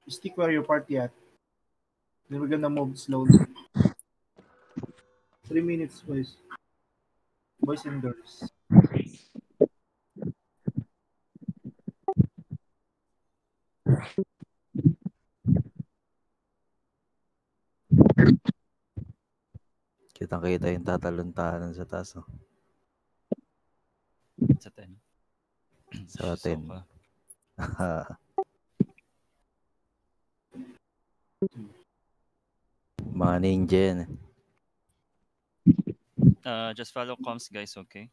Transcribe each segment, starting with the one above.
Stick where your party at. Then we're gonna move slowly. 3 minutes, boys. Boys and girls. Kitang-kita yung tatalon-tahanan sa taas. Oh. Sa 10. Sa 10. Mga ninja yan. Just follow comms, guys, okay?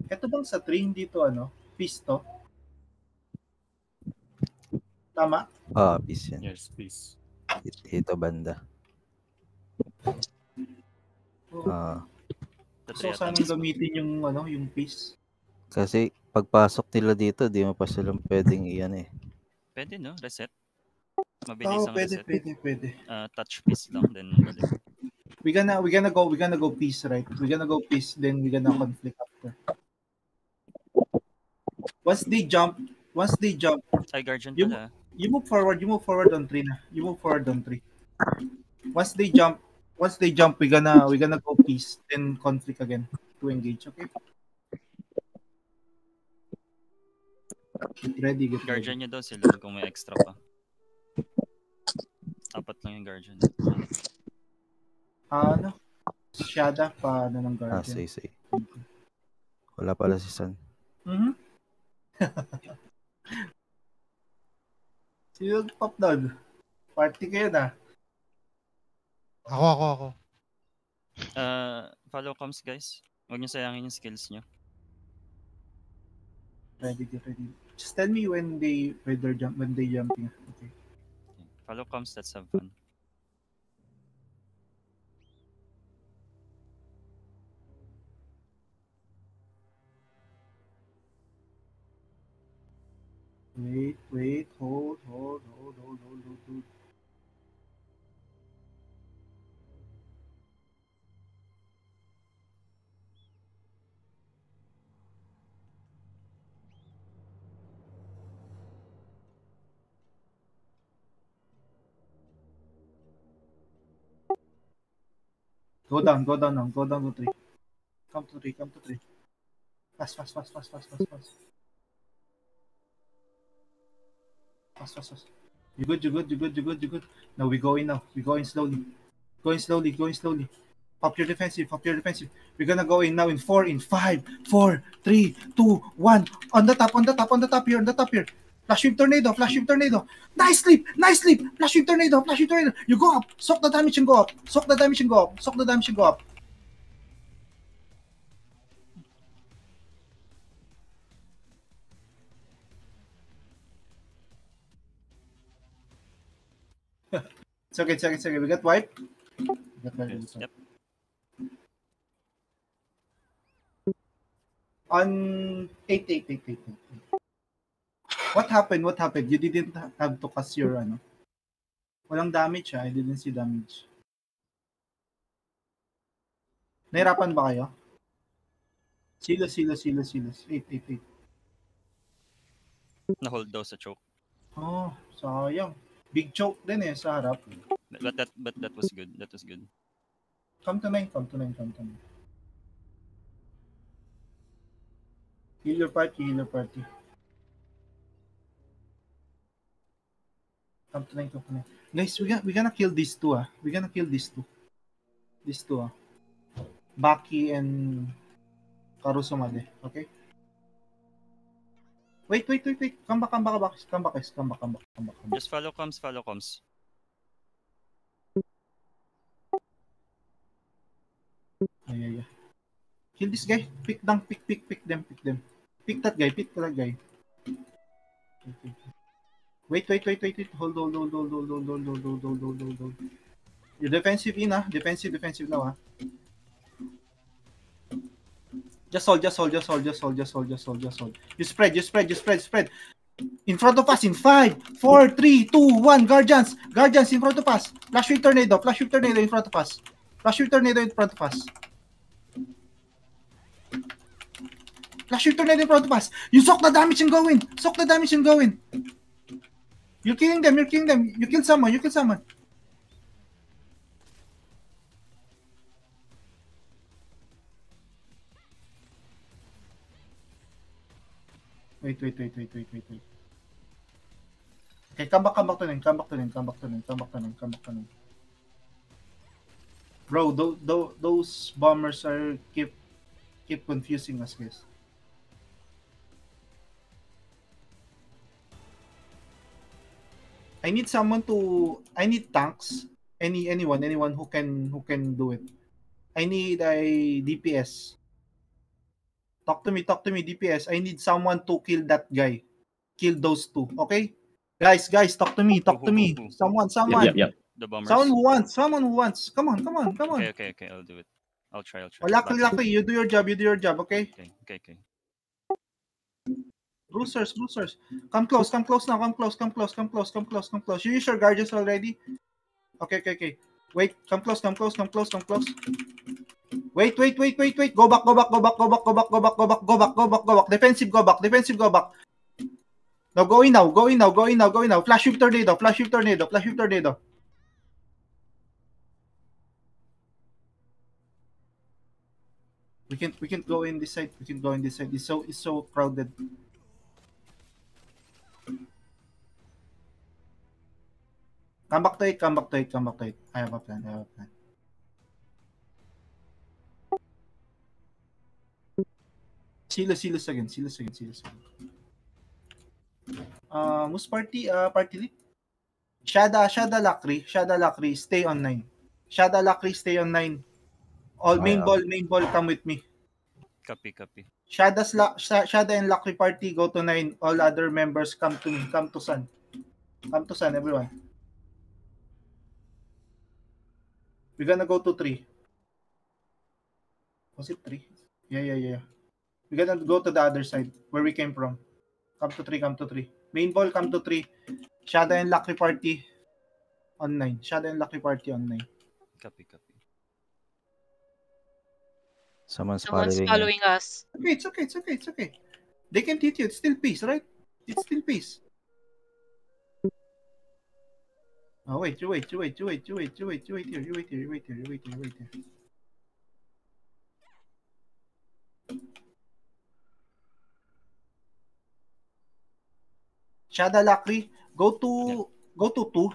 Ito bang sa train dito, pisto? Tama? Peace yan. Yes, please. Ito banda. So, saan gamitin yung piece? Kasi, pagpasok nila dito, di mo pa silang pwedeng iyan eh. Pwede, no? Reset. Mabilis ang reset. Pwede. Touch piece lang, then balik. We're gonna go piece, right? We're gonna go piece, then we're gonna conflict after. Once they jump, Ay, Guardian pala. you move forward on 3 na. You move forward on 3. Once they jump, we're gonna go piece, then conflict again to engage, okay? Get ready. Guardian nyo daw sila kung may extra pa. 4 lang yung Guardian. Shada pa ng Guardian. Say. Wala pala si San. Sino pop dog? Party kayo na. Ako. Follow comms, guys. Huwag nyo sayangin yung skills nyo. Ready. Just tell me when they jumping. Okay. Follow comms, let's have fun. Wait, hold. Go down to 3. Come to 3. Fast. You good. Now we go in now. We go in slowly. Going slowly. Pop your defensive. We're gonna go in now in 4, in 5, 4, 3, 2, 1. On the top here. Flash Wave Tornado. Nice sleep. Flash Wave Tornado. You go up. Soak the damage and go up. It's okay. We got wipe. Yep. On 8. What happened? You didn't have to cast your Walang damage I didn't see damage. Nahirapan ba kayo? Silos. 8. Na-hold daw sa choke. Oh, sayang. Big choke din sa harap. But that was good. Come to 9. Heal your party. Come to 9. Guys, we're gonna kill these two. We're gonna kill these two. Baki and Karusumade. Okay? Wait. Come back. Just follow comms. Yeah. Kill this guy. Pick them. Pick that guy. Okay. Wait. Hold. You're defensive in, Defensive now, Just hold. You spread. In front of us in 5, 4, 3, 2, 1. Guardians in front of us. Flash with tornado in front of us. Flash with tornado in front of us. Flash with tornado in front of us. You soak the damage and go in. You're killing them. You kill someone. Wait. Okay, come back to them. Bro, those bombers are keep confusing us, guys. I need tanks. Anyone who can do it. I need a DPS. Talk to me, DPS. I need someone to kill that guy. Kill those two, okay? Guys, talk to me. Someone. Yep. The bombers. Someone who wants. Come on. Okay, I'll do it. I'll try. Oh, luckily, you do your job, okay? Okay. Bruisers. Come close now. You use your guardians already? Okay. Wait, come close. Wait. Go back. Defensive, go back. Now, go in now. Flash with tornado. We can't go in this side. It's so crowded. Come back to it. I have a plan. Silas again. Who's party lead? Shada Lakri, stay on 9. Shada Lakri, stay on 9. All main ball, come with me. Copy. Shada and Lakri party, go to 9. All other members, come to me. Come to Sun, everyone. We're gonna go to 3. Was it 3? Yeah. We're gonna go to the other side, where we came from. Come to 3. Main ball, come to 3. Shada and Lakri party on 9. Copy. Someone's Someone's following following us. Okay, it's okay. They can't hit you. It's still peace, right? It's still peace. Oh, wait. You wait here. Shada Lakri, go to 2,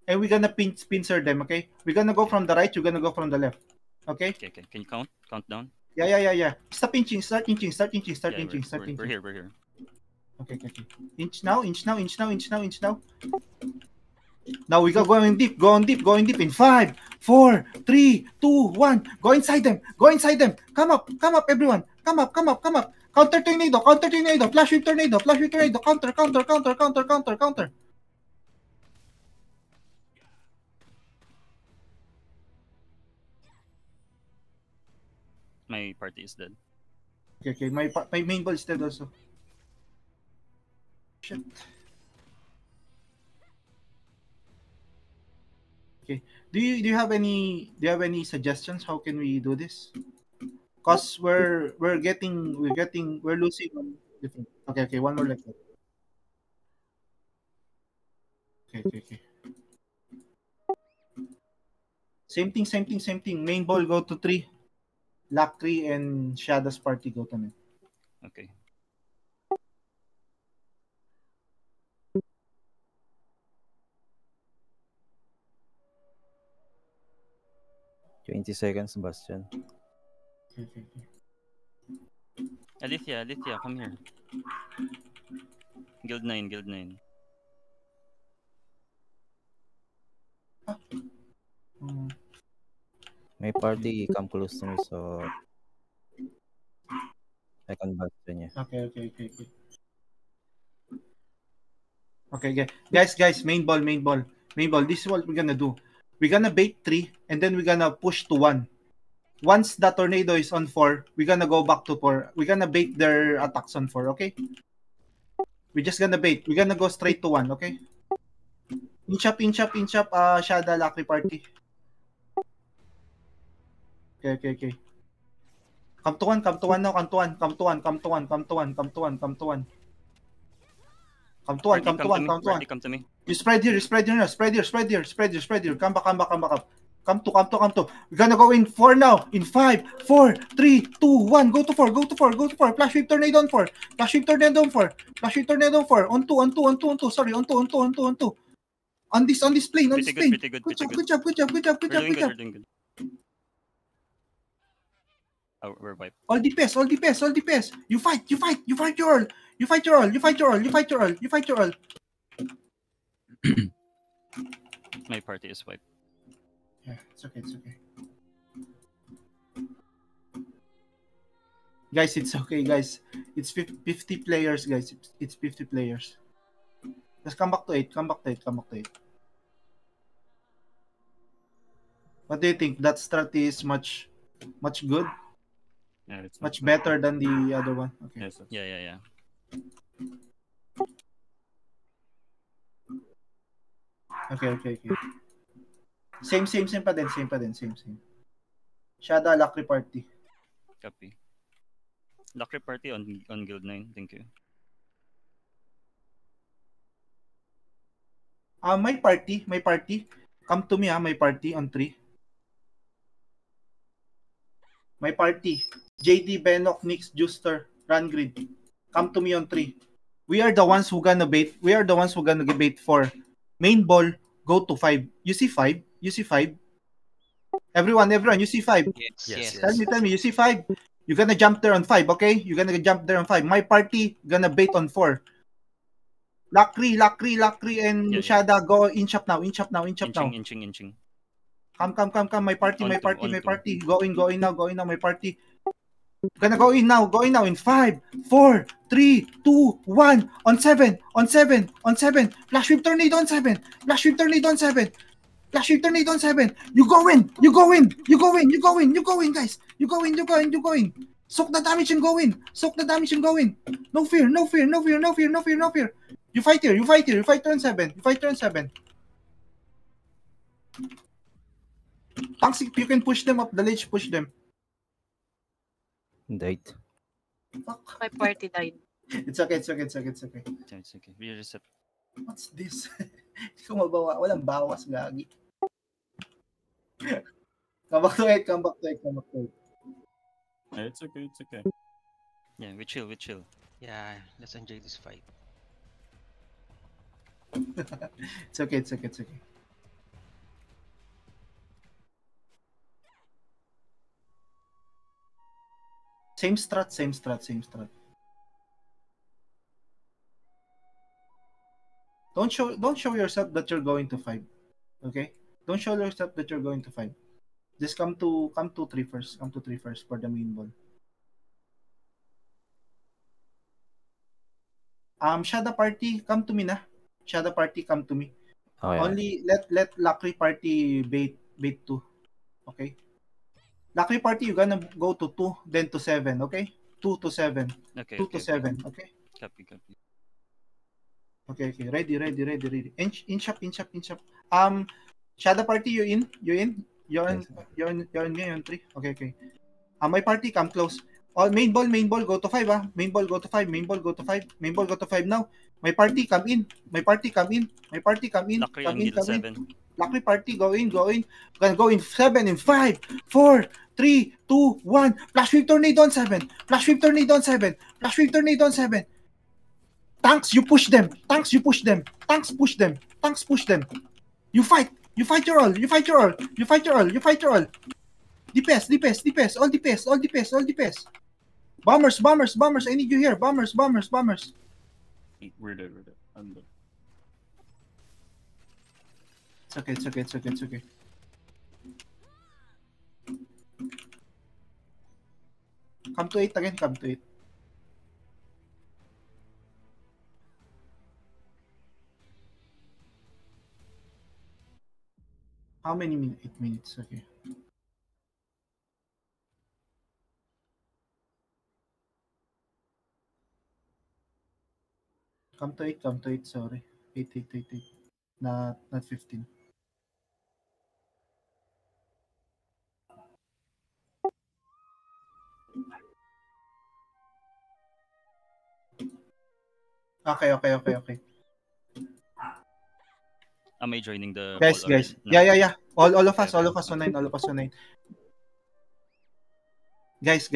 and we're gonna pincer them, okay? We're gonna go from the right, you're gonna go from the left. Okay? Okay. Can you count down? Yeah. Start inching. We're here. Okay. Inch now. Now we go going deep in 5, 4, 3, 2, 1. Go inside them. Come up, everyone. Come up. Counter tornado. Flash with tornado. Counter. My party is dead. Okay. My main ball is dead also. Shit. Okay. Do you have any suggestions? How can we do this? Cause we're losing on different. Okay. One more left. Okay. Same thing. Main ball go to 3. Lakri and Shada's party go to 9. Okay. $20 seconds, Bastian. Okay. Alithia, come here. Guild 9. May party come close to me, so I can Bastian niya. Okay, guys, main ball. This is what we're gonna do. We're gonna bait 3, and then we're gonna push to 1. Once the tornado is on 4, we're gonna go back to 4. We're gonna bait their attacks on 4, okay? We're just gonna bait. We're gonna go straight to 1, okay? Inch up, Shada Lakri party. Okay. Come to 1 now, come to 1. Come to 1. Party, come to me. You spread here. Come back. Come to. We're gonna go in 4 now. In 5, 4, 3, 2, 1. Go to 4. Flash whip tornado on 4. On 2. Sorry, on 2. On this plane. Pretty good. Good job. We're doing good. Oh, we're wiped. All DPS. You fight your all. My party is wiped. Yeah, it's okay. Guys, it's okay, guys. It's 50 players, guys. It's 50 players. Let's come back to 8. What do you think? That strategy is much good? Yeah, it's Much better than the other one. Okay. Yes. Yeah. Okay. Same pa din. Shada Lakri party. Copy. Lucky party on Guild 9. Thank you. My party. Come to me, my party on 3. My party. JD, Benok, Nix, Juster, Rangrid. Come to me on 3. We are the ones who gonna bait. Bait 4. Main ball, go to 5. You see 5? Everyone, you see 5? Yes. Tell me, you see 5? You're gonna jump there on 5, okay? My party gonna bait on 4. Lakri, and Yeah. Shada, go inch up now. Inching. Come. My party. On two. Going now, my party. Gonna go in now. In 5, 4, 3, 2, 1. On 7. Flash whip tornado on 7. You go in, guys. You go in. Soak the damage and go in. No fear. You fight here. You fight turn 7. Tanks, you can push them up the ledge. Push them. Died. Fuck. My party died. It's okay. It's okay. We reset. What's this? Hindi ko mabawa. Walang bawas, gagi. Come back to it. Yeah, it's okay. Yeah, we chill. Yeah, let's enjoy this fight. It's okay. Same strat. Don't show yourself that you're going to 5. Okay? Don't show yourself that you're going to 5. Just come to 3 first. Come to 3 first for the main ball. Shada party, come to me na. Come to me. Oh, yeah. Only let Lakri party bait 2. Okay? Lakri party, you're gonna go to 2, then to 7, okay? 2 to 7. Okay. 2 to 7, okay? Copy. Okay. Ready. Inch up. Shada party, you in? You're in me on 3. Okay. My party, come close. Main ball, go to 5, Main ball, go to 5 now. My party, come in. Lakri on Guild 7. Lakri party, go in. Gonna go in 7, in 5, 4, 3, 2, 1. Flash whip tornado on 7. Tanks, you push them. Tanks push them. You fight your all. DPS. All DPS. Bombers. I need you here. Bombers. We're dead. I'm dead. It's okay. Come to 8 again. How many minutes? 8 minutes. Okay. Come to 8, come to 8, sorry. 8, 8, 8, 8. Not 15. Okay. Am I joining the Guys, call or guys. no? Yeah. All of us, Okay. all of us online, all of us online. Guys.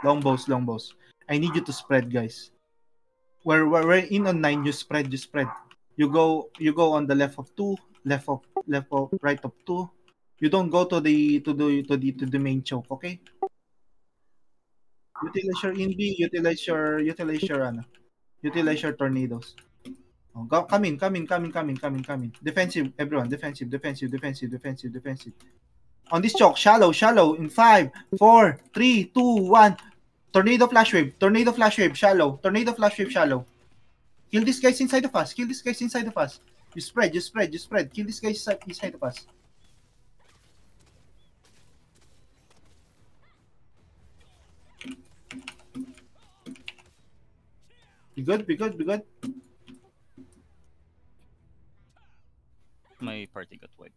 Long bows. I need you to spread, guys. We're in on 9, you spread. You go on the left of 2, left of right of 2. You don't go to the main choke, okay? Utilize your inb, utilize your tornadoes. Oh, come in. Defensive, everyone. Defensive. On this choke, shallow. In 5, 4, 3, 2, 1. Tornado flash wave, shallow. Tornado flash wave, shallow. Kill these guys inside of us. You spread. Kill these guys inside of us. Be good. My party got wiped.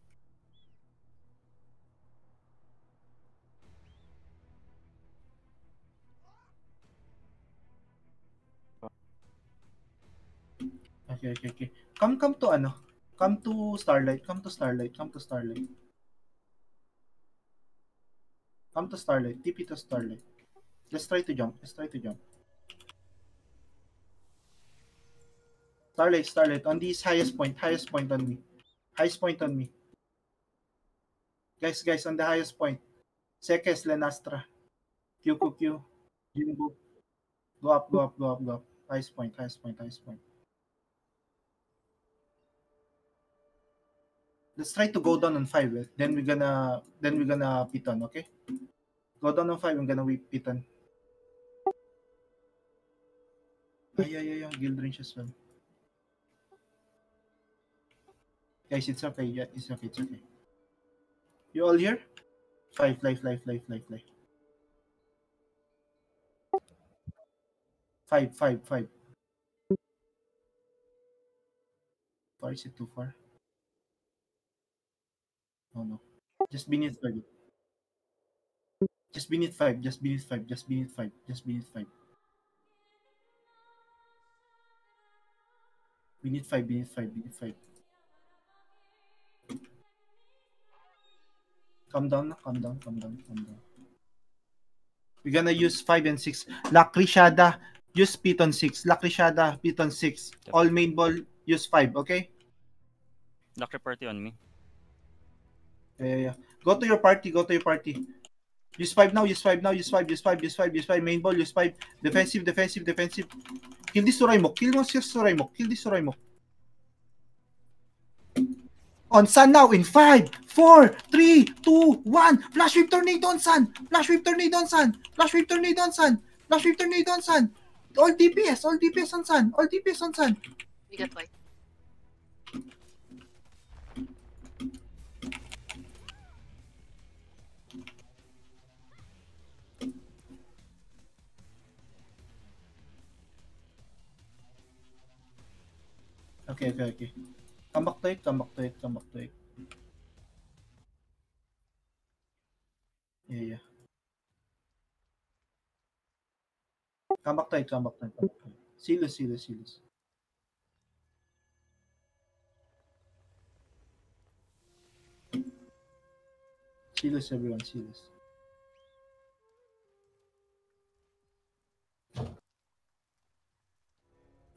Okay. Come to Come to Starlight. Come to Starlight. TP to Starlight. Let's try to jump. Starlight. On this highest point on me. Guys, on the highest point. Sekes, Lenastra. QQQ. Jimbo. Go up. Highest point. Let's try to go down on 5. Then we're gonna piton, okay? Go down on 5, I'm gonna whip piton. Yeah. Guild range as well. Guys, it's okay. Yeah, it's okay. You all here? 5, life. 5. Far is it too far? Oh no. Just beneath 5. Just beneath 5. Beneath 5. Calm down. We're gonna use 5 and 6. Lakrishada, use Piton 6. Piton 6. Yep. All main ball, use 5, okay? Doctor party on me. Yeah. Go to your party. Use 5 now. Main ball, use 5. Defensive. Kill this Suraimok. On Sun now in 5, 4, 3, 2, 1. Flash whip tornado on Sun. All DPS on Sun. We got white. Okay. Come back to it. Yeah. Come back to it. Silas. Silas, everyone.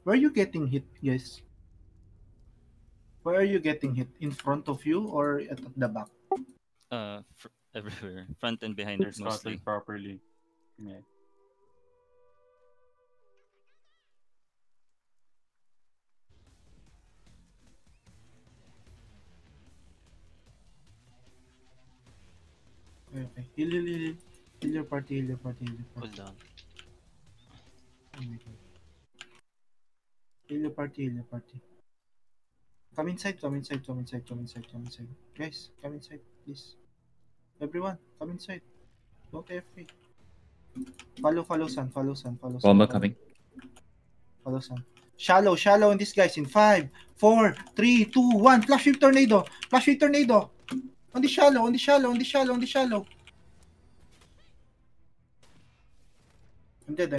Where are you getting hit, guys? Where are you getting hit? In front of you or at the back? Everywhere, front and behind They're mostly. scattered properly. Yeah. Okay. Heal your party. Hold down. Oh my God. Heal your party. Come inside. Guys, come inside, please. Everyone, come inside. Don't AFK. Follow Sun. Bomber coming. Follow Sam. Shallow on this guys in 5, 4, 3, 2, 1. Flash with tornado. Flash with tornado. On the shallow. I'm dead.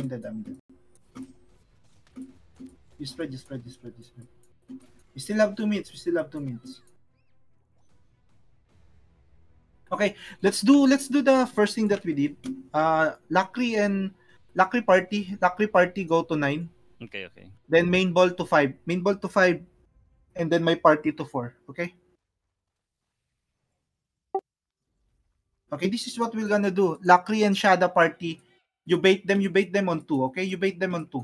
You spread. We still have 2 minutes. Okay, let's do the first thing that we did. Lakri party go to 9. Okay. Then main ball to 5. And then my party to 4. Okay? Okay, this is what we're gonna do. Lakri and Shada party. You bait them on 2. Okay? You bait them on 2.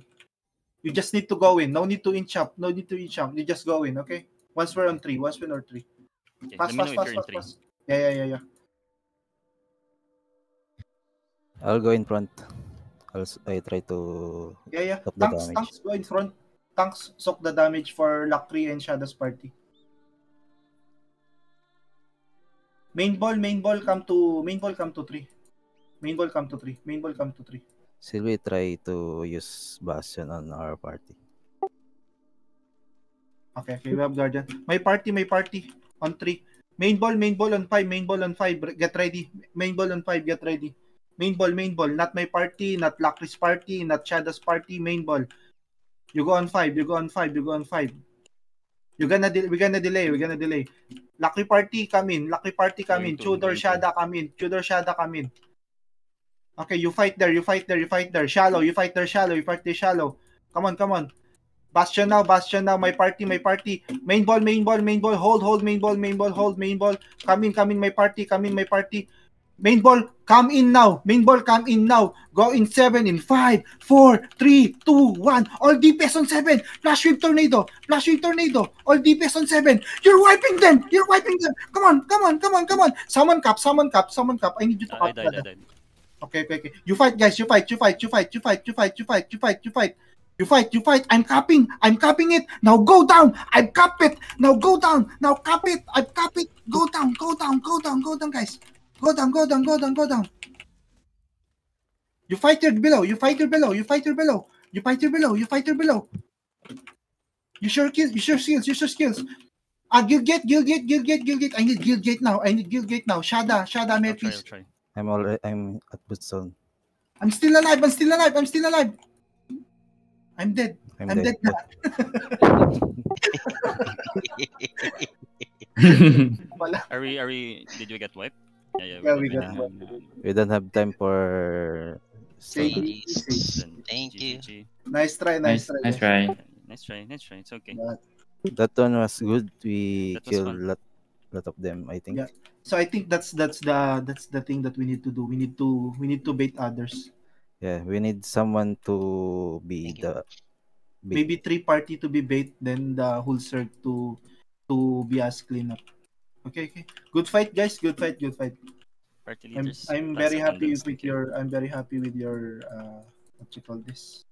You just need to go in. No need to inch up. You just go in. Okay? Once we're on 3. Okay, Fast. let me know if you're in 3. Yeah. I'll go in front. I try to Yeah. stop the damage. Tanks go in front. Tanks soak the damage for Lakri and Shada's party. Main ball come to 3. Main ball come to 3. Sylvie try to use Bastion on our party. Okay, we have Guardian. My party on 3. Main ball on 5. Get ready. Main ball on 5. Get ready. Main ball. Not my party, not Lakri's party, not Shada's party. Main ball. You go on 5. We're gonna delay. Lakri party come in. Tudor Shada come in. Okay, you fight there. Shallow. You fight there shallow. Come on. Bastion now. My party. Main ball. Hold. Main ball. Come in, my party. Main ball, come in now. Go in 7, in 5, 4, 3, 2, 1. All DPS on 7. Flash with tornado. All DPS on 7. You're wiping them. Come on. Summon cap. I need you to I cap. died. Okay. You fight, guys. You fight. I'm capping it. Now go down. I've capped it. Now go down. Now cap it. I've capped it. Go down, guys. Go down. You fight her below. You sure skills. Gilgate. I need Gilgate now. Shada, I'll Memphis. try. I'm at boot zone. I'm still alive. I'm dead. I'm I'm dead. dead na. Are we? Did we get wiped? Yeah, we got Yeah. We don't have time for GG's. Thank you. GG. Nice try. Nice try. Nice try. It's okay. That one was good. We That was killed fun. lot of them, I think. Yeah. So I think that's the thing that we need to do. We need to bait others. Yeah, we need someone to be Thank you. the bait. Maybe 3 party to be bait, then the whole circ to be as clean up. Okay. Good fight, guys. Good fight. Party leaders. I'm plus very happy attendance, with thank you. your what you call this.